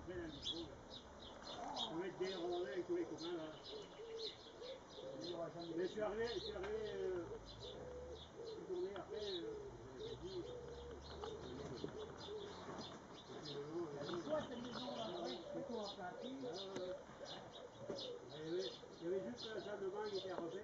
appelle un micro. On va mettre des rondins avec tous les copains là. Mais je suis arrivé